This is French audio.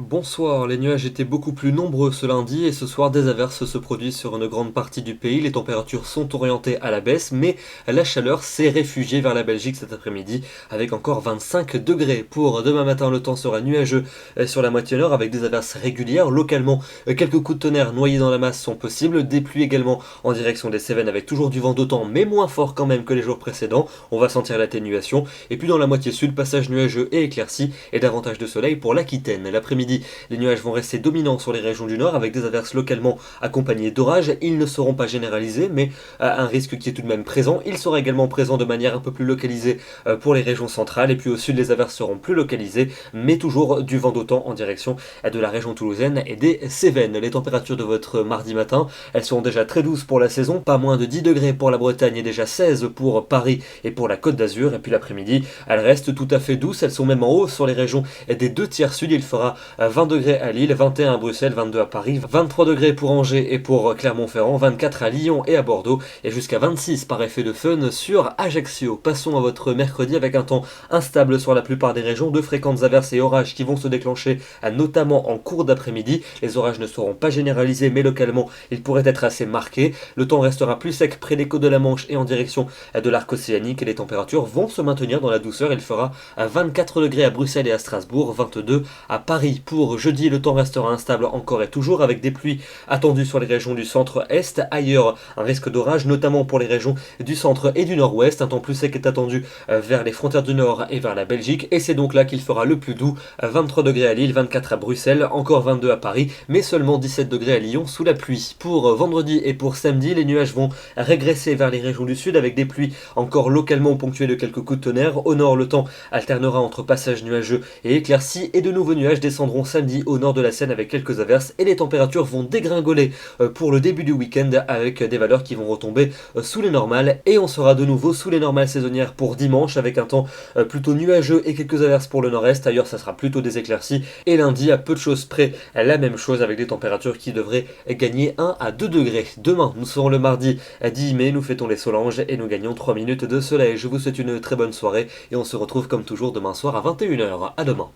Bonsoir, les nuages étaient beaucoup plus nombreux ce lundi et ce soir des averses se produisent sur une grande partie du pays. Les températures sont orientées à la baisse, mais la chaleur s'est réfugiée vers la Belgique cet après-midi avec encore 25 degrés. Pour demain matin, le temps sera nuageux sur la moitié nord avec des averses régulières. Localement, quelques coups de tonnerre noyés dans la masse sont possibles. Des pluies également en direction des Cévennes avec toujours du vent d'autant, mais moins fort quand même que les jours précédents. On va sentir l'atténuation. Et puis dans la moitié sud, passage nuageux et éclairci et davantage de soleil pour l'Aquitaine. L'après-midi, les nuages vont rester dominants sur les régions du nord avec des averses localement accompagnées d'orages. Ils ne seront pas généralisés, mais un risque qui est tout de même présent. Il sera également présent de manière un peu plus localisée pour les régions centrales. Et puis au sud, les averses seront plus localisées, mais toujours du vent d'autant en direction de la région toulousaine et des Cévennes. Les températures de votre mardi matin, elles seront déjà très douces pour la saison, pas moins de 10 degrés pour la Bretagne et déjà 16 pour Paris et pour la Côte d'Azur. Et puis l'après-midi, elles restent tout à fait douces. Elles sont même en hausse sur les régions des deux tiers sud. Il fera 20 degrés à Lille, 21 à Bruxelles, 22 à Paris, 23 degrés pour Angers et pour Clermont-Ferrand, 24 à Lyon et à Bordeaux, et jusqu'à 26 par effet de fun sur Ajaccio. Passons à votre mercredi avec un temps instable sur la plupart des régions, de fréquentes averses et orages qui vont se déclencher notamment en cours d'après-midi. Les orages ne seront pas généralisés, mais localement, ils pourraient être assez marqués. Le temps restera plus sec près des côtes de la Manche et en direction de l'arc océanique, et les températures vont se maintenir dans la douceur. Il fera 24 degrés à Bruxelles et à Strasbourg, 22 à Paris. Pour jeudi, le temps restera instable encore et toujours avec des pluies attendues sur les régions du centre-est. Ailleurs, un risque d'orage, notamment pour les régions du centre et du nord-ouest. Un temps plus sec est attendu vers les frontières du nord et vers la Belgique. Et c'est donc là qu'il fera le plus doux. 23 degrés à Lille, 24 à Bruxelles, encore 22 à Paris, mais seulement 17 degrés à Lyon sous la pluie. Pour vendredi et pour samedi, les nuages vont régresser vers les régions du sud avec des pluies encore localement ponctuées de quelques coups de tonnerre. Au nord, le temps alternera entre passages nuageux et éclaircis, et de nouveaux nuages descendront samedi au nord de la Seine avec quelques averses, et les températures vont dégringoler pour le début du week-end avec des valeurs qui vont retomber sous les normales, et on sera de nouveau sous les normales saisonnières pour dimanche avec un temps plutôt nuageux et quelques averses pour le nord-est. Ailleurs, ça sera plutôt des éclaircies, et lundi, à peu de choses près, la même chose avec des températures qui devraient gagner 1 à 2 degrés. Demain, nous serons le mardi 10 mai, nous fêtons les Solanges et nous gagnons 3 minutes de soleil. Je vous souhaite une très bonne soirée et on se retrouve comme toujours demain soir à 21 h. À demain.